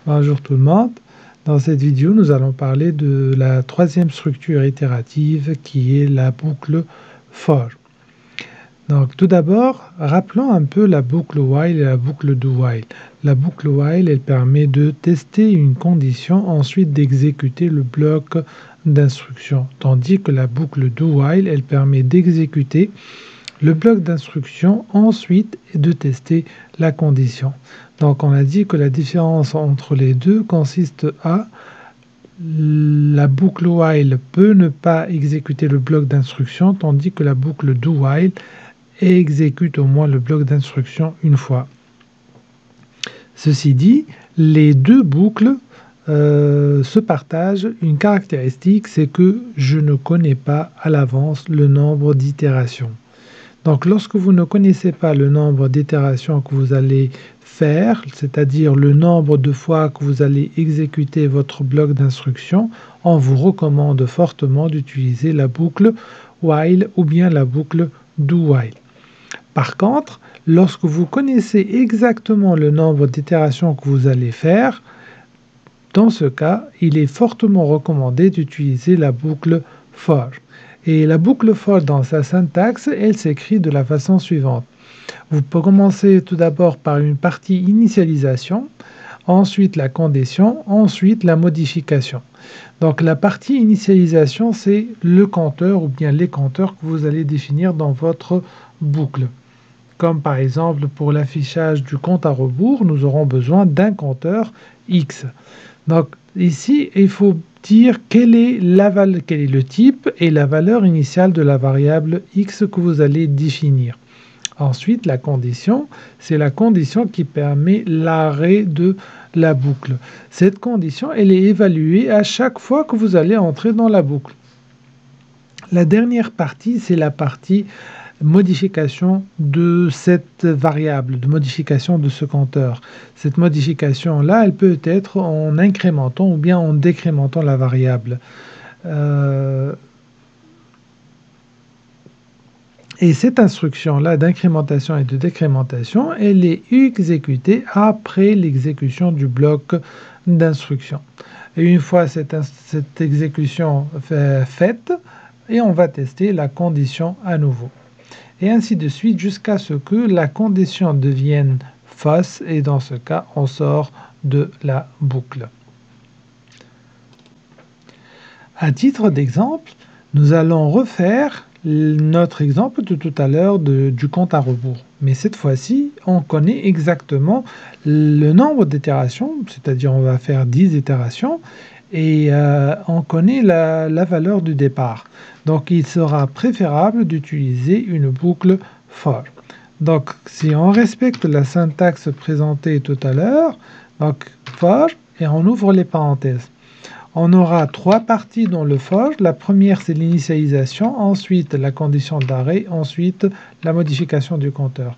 Bonjour tout le monde. Dans cette vidéo, nous allons parler de la troisième structure itérative qui est la boucle for. Donc tout d'abord, rappelons un peu la boucle while et la boucle do while. La boucle while, elle permet de tester une condition, ensuite d'exécuter le bloc d'instruction. Tandis que la boucle do while, elle permet d'exécuter le bloc d'instruction, ensuite de tester la condition. Donc on a dit que la différence entre les deux consiste à la boucle while peut ne pas exécuter le bloc d'instruction, tandis que la boucle do while exécute au moins le bloc d'instruction une fois. Ceci dit, les deux boucles se partagent une caractéristique, c'est que je ne connais pas à l'avance le nombre d'itérations. Donc lorsque vous ne connaissez pas le nombre d'itérations que vous allez faire, c'est-à-dire le nombre de fois que vous allez exécuter votre bloc d'instruction, on vous recommande fortement d'utiliser la boucle while ou bien la boucle do while. Par contre, lorsque vous connaissez exactement le nombre d'itérations que vous allez faire, dans ce cas, il est fortement recommandé d'utiliser la boucle for. Et la boucle for, dans sa syntaxe, elle s'écrit de la façon suivante. Vous pouvez commencer tout d'abord par une partie initialisation, ensuite la condition, ensuite la modification. Donc la partie initialisation, c'est le compteur ou bien les compteurs que vous allez définir dans votre boucle. Comme par exemple pour l'affichage du compte à rebours, nous aurons besoin d'un compteur X. Donc ici, il faut dire quel est le type et la valeur initiale de la variable X que vous allez définir. Ensuite, la condition, c'est la condition qui permet l'arrêt de la boucle. Cette condition, elle est évaluée à chaque fois que vous allez entrer dans la boucle. La dernière partie, c'est la partie modification de cette variable, de modification de ce compteur. Cette modification-là, elle peut être en incrémentant ou bien en décrémentant la variable. Et cette instruction-là d'incrémentation et de décrémentation, elle est exécutée après l'exécution du bloc d'instruction. Et une fois cette exécution faite, et on va tester la condition à nouveau. Et ainsi de suite jusqu'à ce que la condition devienne fausse et dans ce cas, on sort de la boucle. À titre d'exemple, nous allons refaire notre exemple de tout à l'heure du compte à rebours. Mais cette fois-ci, on connaît exactement le nombre d'itérations, c'est-à-dire on va faire 10 itérations, et on connaît la valeur du départ. Donc il sera préférable d'utiliser une boucle for. Donc si on respecte la syntaxe présentée tout à l'heure, donc for, et on ouvre les parenthèses. On aura trois parties dans le for. La première, c'est l'initialisation, ensuite la condition d'arrêt, ensuite la modification du compteur.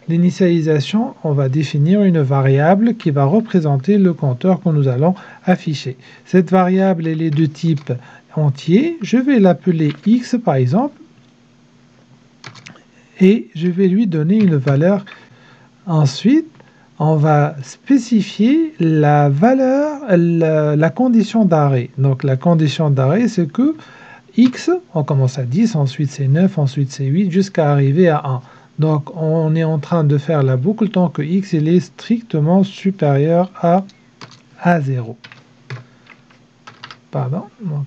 L'initialisation, on va définir une variable qui va représenter le compteur que nous allons afficher. Cette variable, elle est de type entier. Je vais l'appeler x par exemple et je vais lui donner une valeur. Ensuite, on va spécifier la valeur, la condition d'arrêt. Donc la condition d'arrêt, c'est que x, on commence à 10, ensuite c'est 9, ensuite c'est 8, jusqu'à arriver à 1. Donc on est en train de faire la boucle tant que x il est strictement supérieur à 0. Pardon. Donc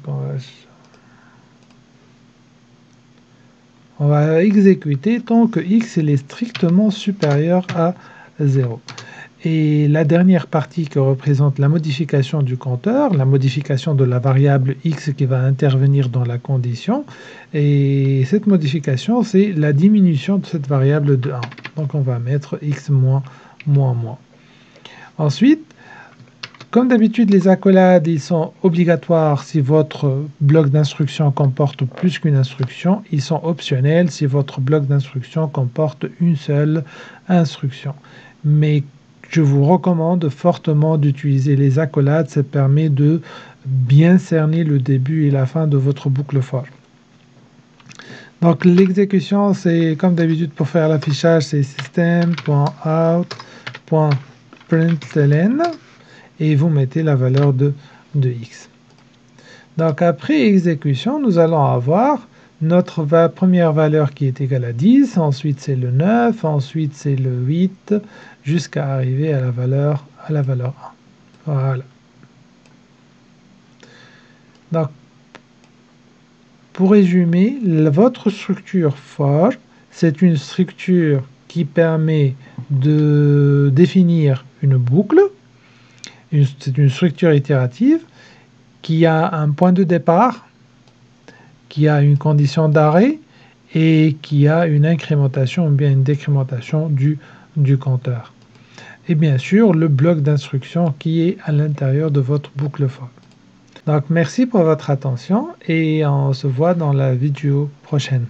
on va exécuter tant que x il est strictement supérieur à 0. Et la dernière partie qui représente la modification du compteur, la modification de la variable x qui va intervenir dans la condition. Et cette modification, c'est la diminution de cette variable de 1. Donc on va mettre x moins, moins, moins. Ensuite, comme d'habitude, les accolades ils sont obligatoires si votre bloc d'instruction comporte plus qu'une instruction. Ils sont optionnels si votre bloc d'instruction comporte une seule instruction. Mais je vous recommande fortement d'utiliser les accolades. Ça permet de bien cerner le début et la fin de votre boucle for. Donc l'exécution, c'est comme d'habitude pour faire l'affichage, c'est system.out.println. et vous mettez la valeur de x. Donc après exécution, nous allons avoir notre première valeur qui est égale à 10, ensuite c'est le 9, ensuite c'est le 8, jusqu'à arriver à la valeur 1. Voilà. Donc, pour résumer, votre structure for, c'est une structure qui permet de définir une boucle. C'est une structure itérative qui a un point de départ, qui a une condition d'arrêt et qui a une incrémentation ou bien une décrémentation du compteur. Et bien sûr, le bloc d'instruction qui est à l'intérieur de votre boucle for. Donc merci pour votre attention et on se voit dans la vidéo prochaine.